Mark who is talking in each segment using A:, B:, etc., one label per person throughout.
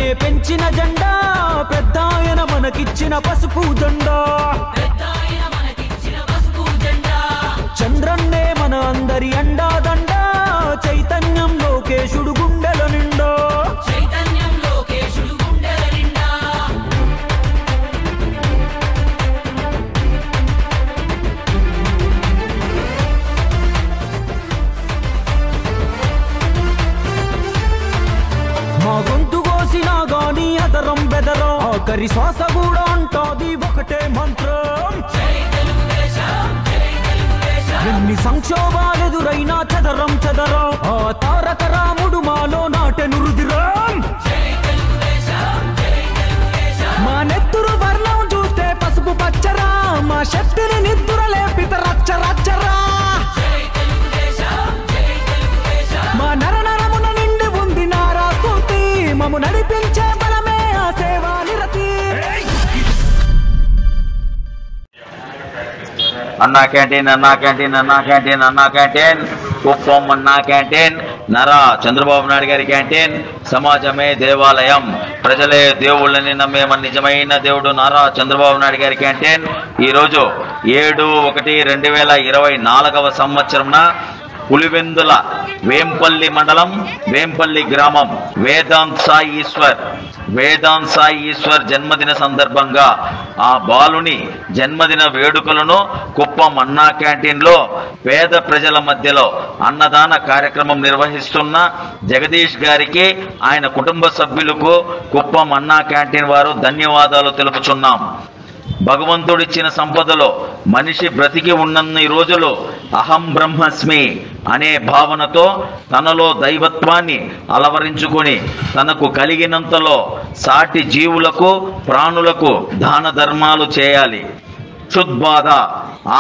A: ధైర్యాన్నే పెంచిన జెండా పెద్దాయన మనకిచ్చిన పసుపు జెండా చంద్రన్నే మన అందరి అండా దండా చైతన్యం లోకేశుడు గుండెల నిండా మా గొంతు కోసినా గాని అదరం బెదరం ఆఖరి శ్వాస కూడా అంటాది ఒకటే మంత్రం ఎన్ని సంక్షోభాలెదురైనా చదరం చదరం ఆ తారక రాముడు మాలో నాటెను రుదిరం మా నెత్తురు వర్ణం చూస్తే పసుపు పచ్చరా మా శక్తిని నిద్ర లేపిత రచ్చ రచ్చరా మా నరనరమున నిండి ఉంది నారా స్ఫూర్తి మము నడిపించే బలమే ఆ సేవా నిరతి
B: అన్నా క్యాంటీన్ అన్నా క్యాంటీన్ అన్నా క్యాంటీన్ అన్నా క్యాంటీన్ కుప్పం అన్నా క్యాంటీన్ నరా చంద్రబాబు నాయుడు గారి క్యాంటీన్ సమాజమే దేవాలయం ప్రజలే దేవుళ్ళని నమ్మే మన నిజమైన దేవుడు నారా చంద్రబాబు నాయుడు గారి క్యాంటీన్ ఈరోజు 7/1/2024 సంవత్సరంన పులివెందుల వేంపల్లి మండలం వేంపల్లి గ్రామం వేదాంత్ సాయి ఈశ్వర్ జన్మదిన సందర్భంగా ఆ బాలుని జన్మదిన వేడుకలను కుప్పం అన్నా క్యాంటీన్లో పేద ప్రజల మధ్యలో అన్నదాన కార్యక్రమం నిర్వహిస్తున్న జగదీష్ గారికి ఆయన కుటుంబ సభ్యులకు కుప్పం అన్నా క్యాంటీన్ వారు ధన్యవాదాలు తెలుపుచున్నాం. భగవంతుడిచ్చిన సంపదలో మనిషి బ్రతికి ఉన్నన్ని రోజులు అహం బ్రహ్మస్మి అనే భావనతో తనలో దైవత్వాన్ని అలవరించుకొని తనకు కలిగినంతలో సాటి జీవులకు ప్రాణులకు దాన ధర్మాలు చేయాలి. క్షుద్బాధ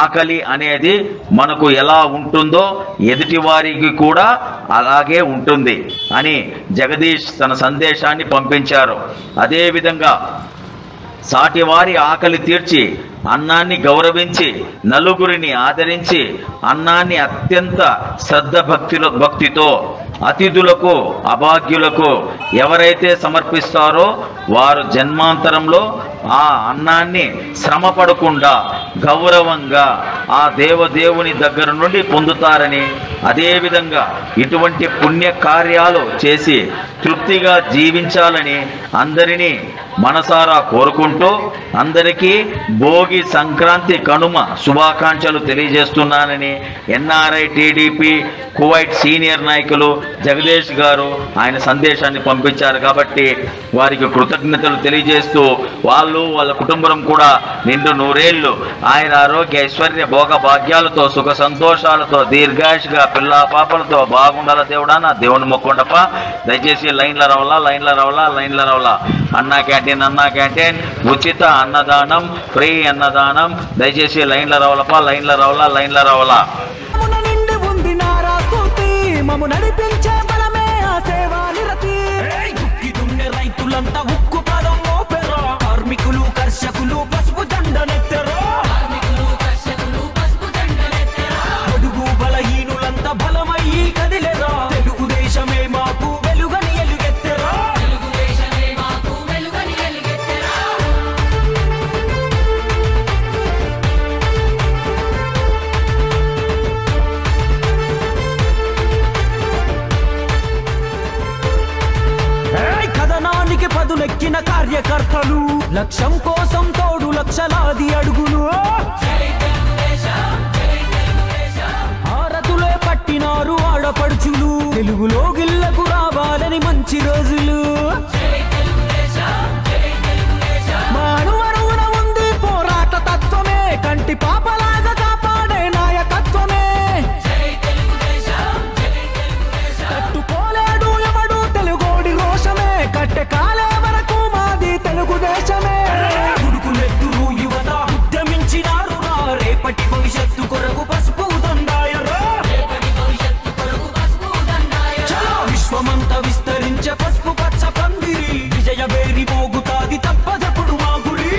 B: ఆకలి అనేది మనకు ఎలా ఉంటుందో ఎదుటివారికి కూడా అలాగే ఉంటుంది అని జగదీష్ తన సందేశాన్ని పంపించారు. అదేవిధంగా సాటివారి ఆకలి తీర్చి అన్నాన్ని గౌరవించి నలుగురిని ఆదరించి అన్నాన్ని అత్యంత శ్రద్ధ భక్తితో అతిథులకు అభాగ్యులకు ఎవరైతే సమర్పిస్తారో వారు జన్మాంతరంలో ఆ అన్నాన్ని శ్రమ పడకుండా గౌరవంగా ఆ దేవదేవుని దగ్గర నుండి పొందుతారని, అదేవిధంగా ఇటువంటి పుణ్య కార్యాలు చేసి తృప్తిగా జీవించాలని అందరినీ మనసారా కోరుకుంటూ అందరికీ భోగి సంక్రాంతి కనుమ శుభాకాంక్షలు తెలియజేస్తున్నానని ఎన్ఆర్ఐ టీడీపీ కువైట్ సీనియర్ నాయకులు జగదీష్ గారు ఆయన సందేశాన్ని పంపించారు. కాబట్టి వారికి కృతజ్ఞతలు తెలియజేస్తూ వాళ్ళ కుటుంబం కూడా నిండు నూరేళ్లు ఆయన ఆరోగ్య ఐశ్వర్య భోగ భాగ్యాలతో సుఖ సంతోషాలతో దీర్ఘాయుషుగా పిల్ల పాపలతో బాగుండాల దేవుడా నా దేవుని మొక్కుండప. దయచేసి లైన్ల రవలా అన్నా క్యాంటీన్ ఉచిత అన్నదానం ఫ్రీ అన్నదానం. దయచేసి లైన్ల రవలా
A: రైతులంతా ఉక్కు పదం మోపెరా కార్మికులు కర్షకులు పసుపు దండనెత్తరా అడుగు బలహీనులంతా బలమయ్యి కదిలేరా తెలుగుదేశమే మాకు వెలుగని ఎలుగెత్తరా కథనానికి పదునెక్కిన కార్యకర్తలు లక్ష్యం కోసం తోడు లక్షలాది అడుగులు ఆరతులే పట్టినారు ఆడపడుచులు తెలుగులో గిల్లకు రావాలని మంచి రోజులు మానవరువున ఉంది పోరాట తత్వమే కంటి పాపలాగా కాపాడే నాయకత్వమే తట్టుకోలేడు ఎవడు తెలుగోడి రోషమే కట్టె కాలే వరకు మాది తెలుగుదేశమే గుడుకులెత్తురు యువత ఉద్యమించినారు రేపటి భవిష్యత్తు కొరకు పసుపు దండాయరా విశ్వమంతా విస్తరించే పసుపు పచ్చ పందిరి విజయ బేరి మోగుతాది తప్పదప్పుడు మా గురి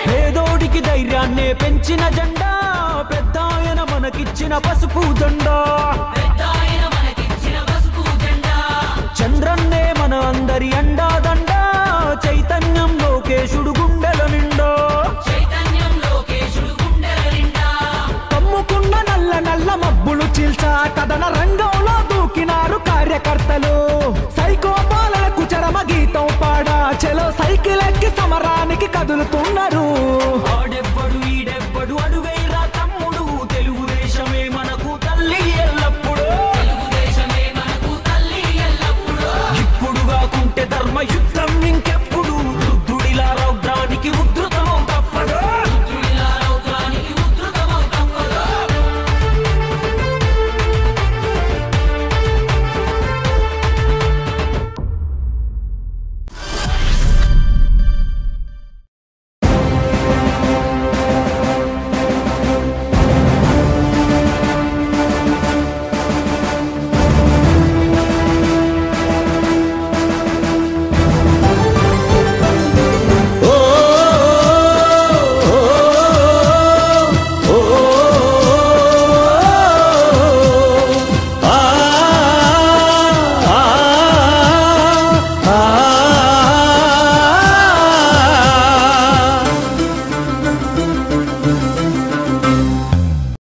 A: పేదోడికి ధైర్యాన్నే పెంచిన జెండా పెద్దాయన మనకిచ్చిన పసుపు జెండా చంద్రన్నే మన అందరి అండాదండ చైతన్యం లోకేశుడు గుండెల నిండా కమ్ముకున్న నల్ల నల్ల మబ్బులు చీల్చా కథన రంగంలో దూకినారు కార్యకర్తలు సైకో పాలనకు చరమ గీతం పాడా చెలో సైకిల్ ఎక్కి సమరానికి కదులుతున్నారు